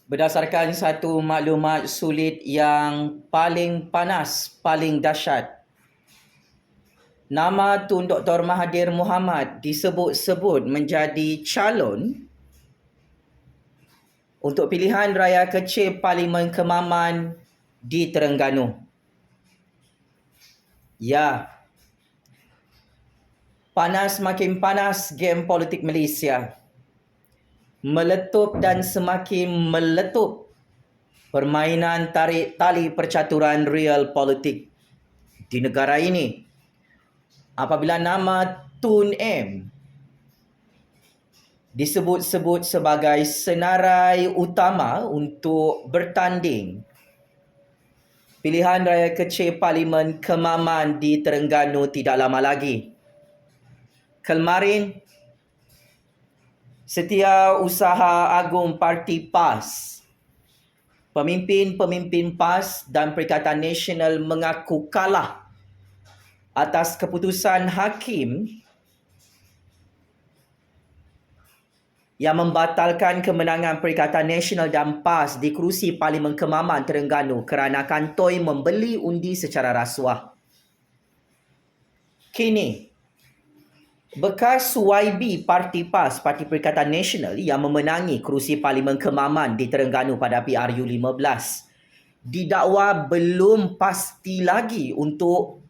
Berdasarkan satu maklumat sulit yang paling panas, paling dahsyat, nama Tun Dr. Mahathir Mohamad disebut-sebut menjadi calon untuk pilihan raya kecil Parlimen Kemaman di Terengganu. Ya, panas makin panas game politik Malaysia. Meletup dan semakin meletup permainan tarik tali percaturan real politik di negara ini. Apabila nama Tun M disebut-sebut sebagai senarai utama untuk bertanding pilihan raya kecil Parlimen Kemaman di Terengganu tidak lama lagi. Kemarin, Setiausaha Agung Parti PAS, pemimpin-pemimpin PAS dan Perikatan Nasional mengaku kalah atas keputusan hakim yang membatalkan kemenangan Perikatan Nasional dan PAS di kerusi Parlimen Kemaman Terengganu kerana kantoi membeli undi secara rasuah. Kini, bekas YB Parti PAS, Parti Perikatan Nasional yang memenangi kerusi Parlimen Kemaman di Terengganu pada PRU 15 didakwa belum pasti lagi untuk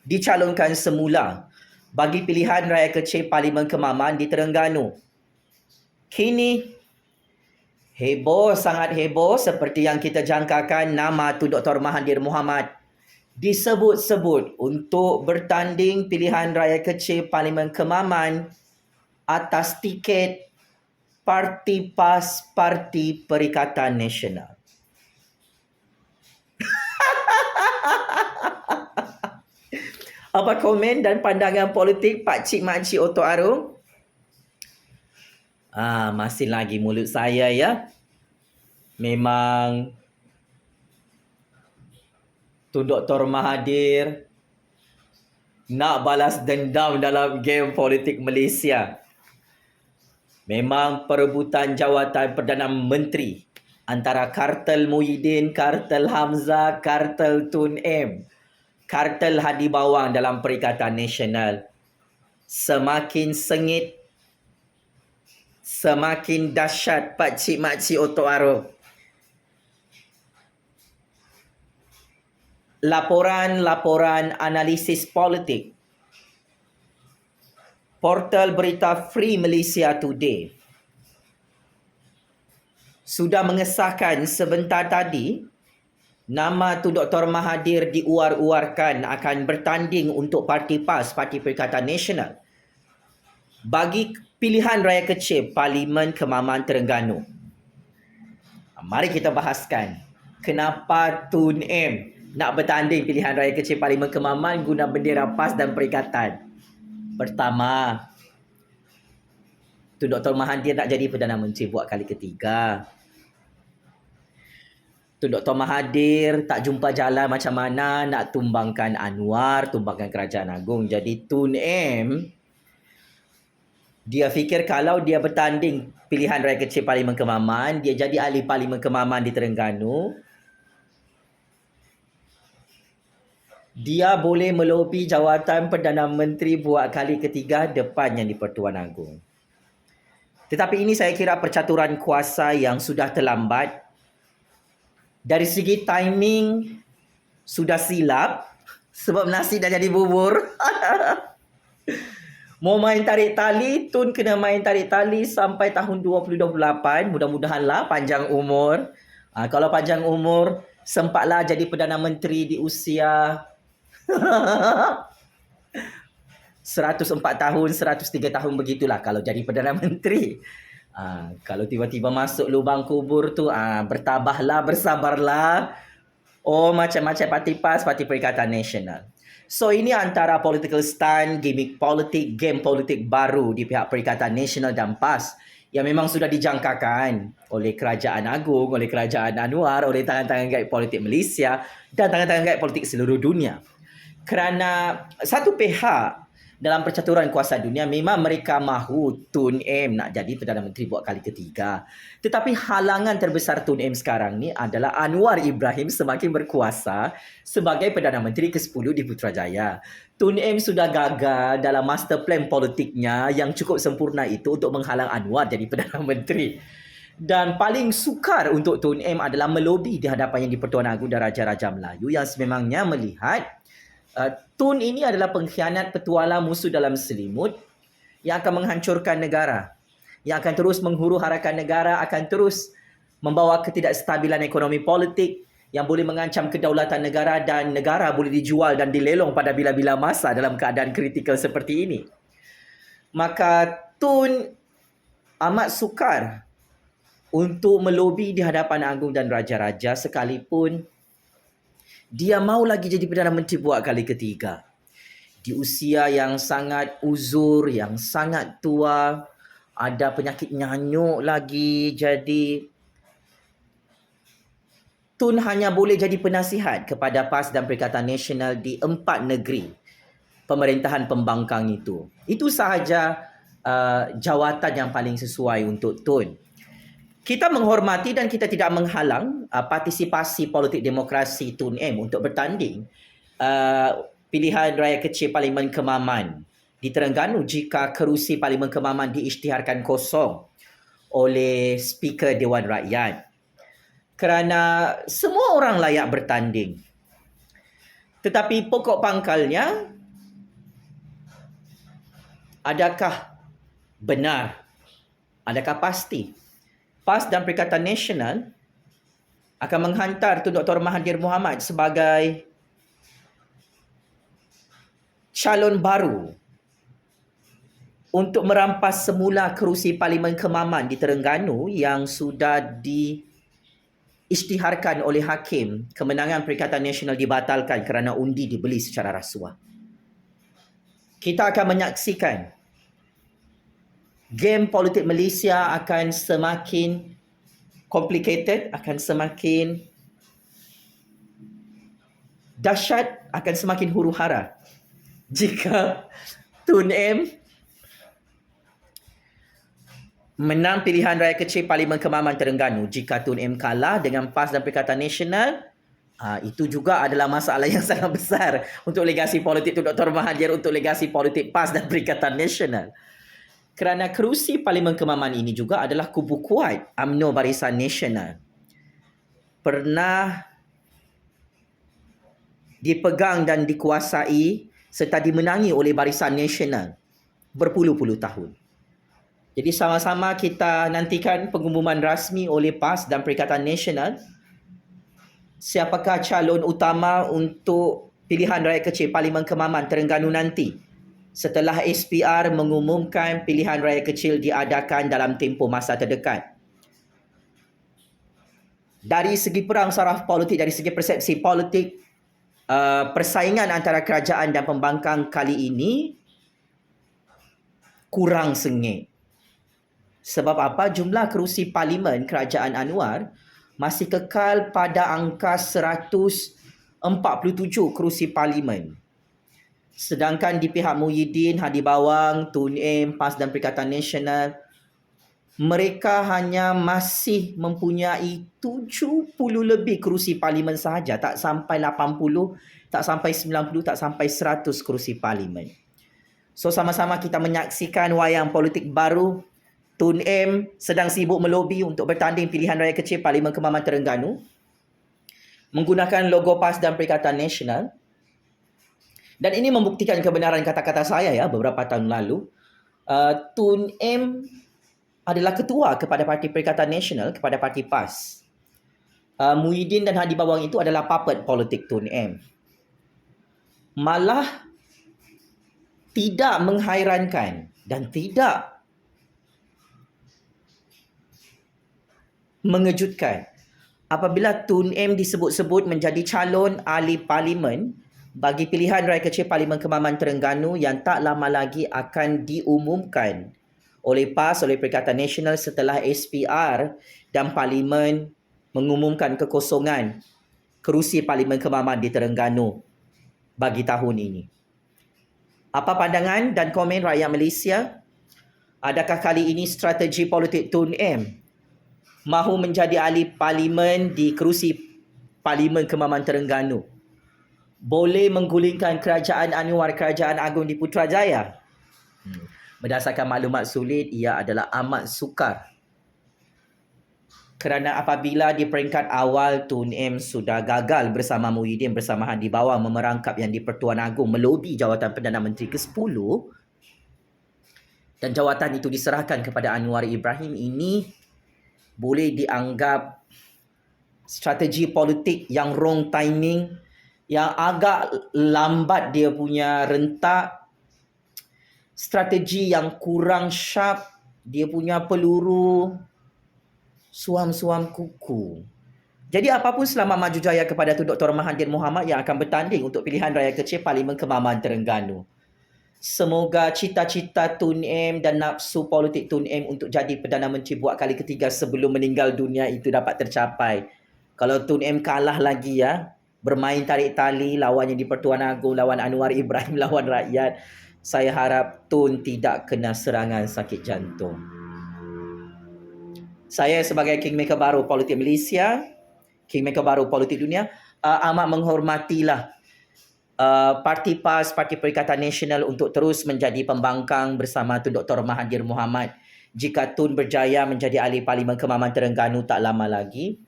dicalonkan semula bagi pilihan raya kecil Parlimen Kemaman di Terengganu. Kini, heboh, sangat heboh seperti yang kita jangkakan nama Tun Dr. Mahathir Mohamad disebut-sebut untuk bertanding pilihan raya kecil Parlimen Kemaman atas tiket Parti PAS, Parti Perikatan Nasional. Apa komen dan pandangan politik Pak Cik Makcik Oto Arung? Masih lagi mulut saya ya. Memang Tun Dr. Mahathir nak balas dendam dalam game politik Malaysia. Memang perebutan jawatan Perdana Menteri antara kartel Muhyiddin, kartel Hamzah, kartel Tun M, kartel Hadi Bawang dalam Perikatan Nasional semakin sengit, semakin dahsyat Pak Cik Makcik Oto Arung. Laporan-laporan analisis politik portal berita Free Malaysia Today sudah mengesahkan sebentar tadi nama Tun Dr. Mahathir diuar-uarkan akan bertanding untuk Parti PAS, Parti Perikatan Nasional bagi pilihan raya kecil Parlimen Kemaman Terengganu. Mari kita bahaskan kenapa Tun M nak bertanding pilihan raya kecil Parlimen Kemaman guna bendera PAS dan Perikatan. Pertama, Tun Dr. Mahathir nak jadi Perdana Menteri buat kali ketiga. Tun Dr. Mahathir tak jumpa jalan macam mana nak tumbangkan Anwar, tumbangkan Kerajaan Agung. Jadi Tun M, dia fikir kalau dia bertanding pilihan raya kecil Parlimen Kemaman, dia jadi ahli Parlimen Kemaman di Terengganu, dia boleh melobi jawatan Perdana Menteri buat kali ketiga depan Yang di-Pertuan Agong. Tetapi ini saya kira percaturan kuasa yang sudah terlambat. Dari segi timing sudah silap sebab nasi dah jadi bubur. Mau main tarik tali, Tun kena main tarik tali sampai tahun 2028. Mudah-mudahanlah panjang umur. Kalau panjang umur, sempatlah jadi Perdana Menteri di usia 104 tahun, 103 tahun begitulah kalau jadi Perdana Menteri. Kalau tiba-tiba masuk lubang kubur tu, bertabahlah, bersabarlah. Oh, macam-macam Parti PAS, Parti Perikatan Nasional. So, ini antara political stand, gimmick politik, game politik baru di pihak Perikatan Nasional dan PAS yang memang sudah dijangkakan oleh Kerajaan Agung, oleh Kerajaan Anwar, oleh tangan-tangan gaib politik Malaysia dan tangan-tangan gaib politik seluruh dunia. Kerana satu pihak dalam percaturan kuasa dunia memang mereka mahu Tun M nak jadi Perdana Menteri buat kali ketiga. Tetapi halangan terbesar Tun M sekarang ni adalah Anwar Ibrahim semakin berkuasa sebagai Perdana Menteri ke-10 di Putrajaya. Tun M sudah gagal dalam master plan politiknya yang cukup sempurna itu untuk menghalang Anwar jadi Perdana Menteri. Dan paling sukar untuk Tun M adalah melobi di hadapan Yang di-Pertuan Agong dan Raja-Raja Melayu yang sememangnya melihat Tun ini adalah pengkhianat petualang musuh dalam selimut yang akan menghancurkan negara, yang akan terus menghuru harakan negara, akan terus membawa ketidakstabilan ekonomi politik yang boleh mengancam kedaulatan negara dan negara boleh dijual dan dilelong pada bila-bila masa dalam keadaan kritikal seperti ini. Maka Tun amat sukar untuk melobi di hadapan Agung dan Raja-Raja sekalipun dia mahu lagi jadi Perdana Menteri buat kali ketiga. Di usia yang sangat uzur, yang sangat tua, ada penyakit nyanyuk lagi. Jadi, Tun hanya boleh jadi penasihat kepada PAS dan Perikatan Nasional di 4 negeri pemerintahan pembangkang itu. Itu sahaja jawatan yang paling sesuai untuk Tun. Kita menghormati dan kita tidak menghalang partisipasi politik demokrasi Tun M untuk bertanding pilihan raya kecil Parlimen Kemaman di Terengganu jika kerusi Parlimen Kemaman diisytiharkan kosong oleh Speaker Dewan Rakyat. Kerana semua orang layak bertanding. Tetapi pokok pangkalnya, adakah benar? Adakah pasti PAS dan Perikatan Nasional akan menghantar Tun Dr. Mahathir Mohamad sebagai calon baru untuk merampas semula kerusi Parlimen Kemaman di Terengganu yang sudah diisytiharkan oleh hakim kemenangan Perikatan Nasional dibatalkan kerana undi dibeli secara rasuah. Kita akan menyaksikan game politik Malaysia akan semakin complicated, akan semakin dahsyat, akan semakin huru-hara jika Tun M menang pilihan raya kecil Parlimen Kemaman Terengganu. Jika Tun M kalah dengan PAS dan Perikatan Nasional, itu juga adalah masalah yang sangat besar untuk legasi politik Tun Dr. Mahathir, untuk legasi politik PAS dan Perikatan Nasional. Kerana kerusi Parlimen Kemaman ini juga adalah kubu kuat UMNO Barisan Nasional. Pernah dipegang dan dikuasai serta dimenangi oleh Barisan Nasional berpuluh-puluh tahun. Jadi sama-sama kita nantikan pengumuman rasmi oleh PAS dan Perikatan Nasional siapakah calon utama untuk pilihan raya kecil Parlimen Kemaman Terengganu nanti setelah SPR mengumumkan pilihan raya kecil diadakan dalam tempoh masa terdekat. Dari segi perang saraf politik, dari segi persepsi politik, persaingan antara kerajaan dan pembangkang kali ini kurang sengit. Sebab apa? Jumlah kerusi Parlimen Kerajaan Anwar masih kekal pada angka 147 kerusi Parlimen. Sedangkan di pihak Muhyiddin, Hadi Bawang, Tun M, PAS dan Perikatan Nasional, mereka hanya masih mempunyai 70 lebih kerusi Parlimen sahaja. Tak sampai 80, tak sampai 90, tak sampai 100 kerusi Parlimen. So sama-sama kita menyaksikan wayang politik baru. Tun M sedang sibuk melobi untuk bertanding pilihan raya kecil Parlimen Kemaman Terengganu menggunakan logo PAS dan Perikatan Nasional. Dan ini membuktikan kebenaran kata-kata saya beberapa tahun lalu. Tun M adalah ketua kepada Parti Perikatan Nasional, kepada Parti PAS. Muhyiddin dan Hadi Bawang itu adalah puppet politik Tun M. Malah tidak menghairankan dan tidak mengejutkan apabila Tun M disebut-sebut menjadi calon ahli parlimen bagi pilihan raya kecil Parlimen Kemaman Terengganu yang tak lama lagi akan diumumkan oleh PAS, oleh Perikatan Nasional setelah SPR dan Parlimen mengumumkan kekosongan kerusi Parlimen Kemaman di Terengganu bagi tahun ini. Apa pandangan dan komen rakyat Malaysia? Adakah kali ini strategi politik Tun M mahu menjadi ahli parlimen di kerusi Parlimen Kemaman Terengganu boleh menggulingkan kerajaan Anwar Kerajaan Agung di Putrajaya? Berdasarkan maklumat sulit, ia adalah amat sukar. Kerana apabila di peringkat awal Tun M sudah gagal bersama Muhyiddin bersamahan di bawah memerangkap yang di-Pertuan Agong melobi jawatan Perdana Menteri ke-10 dan jawatan itu diserahkan kepada Anwar Ibrahim, ini boleh dianggap strategi politik yang wrong timing, yang agak lambat dia punya rentak, strategi yang kurang sharp, dia punya peluru suam-suam kuku. Jadi apapun selamat maju jaya kepada Tun Dr. Mahathir Mohamad yang akan bertanding untuk pilihan raya kecil Parlimen Kemaman Terengganu. Semoga cita-cita Tun M dan nafsu politik Tun M untuk jadi Perdana Menteri buat kali ketiga sebelum meninggal dunia itu dapat tercapai. Kalau Tun M kalah lagi bermain tarik tali, lawan yang di-Pertuan Agong, lawan Anwar Ibrahim, lawan rakyat, saya harap Tun tidak kena serangan sakit jantung. Saya sebagai Kingmaker baru politik Malaysia, Kingmaker baru politik dunia, amat menghormatilah Parti PAS, Parti Perikatan Nasional untuk terus menjadi pembangkang bersama Tun Dr. Mahathir Mohamad. Jika Tun berjaya menjadi ahli Parlimen Kemaman Terengganu tak lama lagi,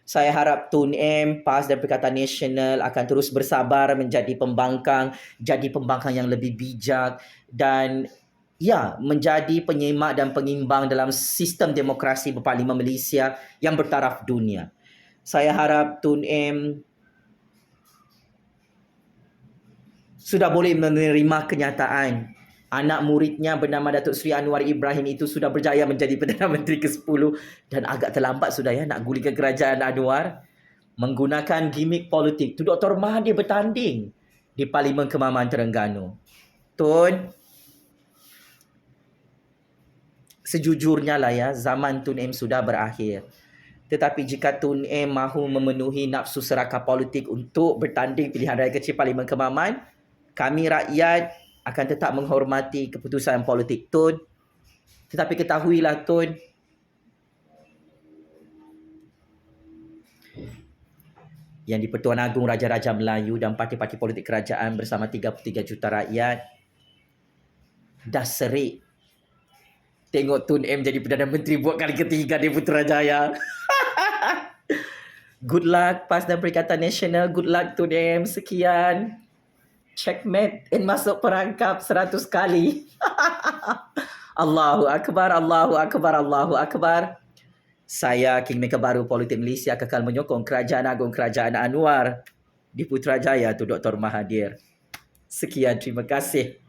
saya harap Tun M, PAS dan Perikatan Nasional akan terus bersabar menjadi pembangkang, jadi pembangkang yang lebih bijak dan menjadi penyemak dan pengimbang dalam sistem demokrasi berparlimen Malaysia yang bertaraf dunia. Saya harap Tun M sudah boleh menerima kenyataan anak muridnya bernama Datuk Seri Anwar Ibrahim itu sudah berjaya menjadi Perdana Menteri ke-10 dan agak terlambat sudah nak gulingkan kerajaan Anwar menggunakan gimmick politik. Tun Dr. Mahathir bertanding di Parlimen Kemaman Terengganu. Tun, sejujurnya zaman Tun M sudah berakhir. Tetapi jika Tun M mahu memenuhi nafsu serakah politik untuk bertanding pilihan raya kecil Parlimen Kemaman, kami rakyat akan tetap menghormati keputusan politik Tun. Tetapi ketahuilah Tun, yang di-Pertuan Agong Raja-Raja Melayu dan parti-parti politik kerajaan bersama 33 juta rakyat dah serik tengok Tun M jadi Perdana Menteri buat kali ketiga di Putrajaya. Good luck PAS dan Perikatan Nasional. Good luck Tun M. Sekian. Checkmate and masuk perangkap 100 kali. Allahu Akbar, Allahu Akbar, Allahu Akbar. Saya Kingmaker baru politik Malaysia kekal menyokong Kerajaan Agong Kerajaan Anwar di Putrajaya Tun Dr. Mahathir. Sekian, terima kasih.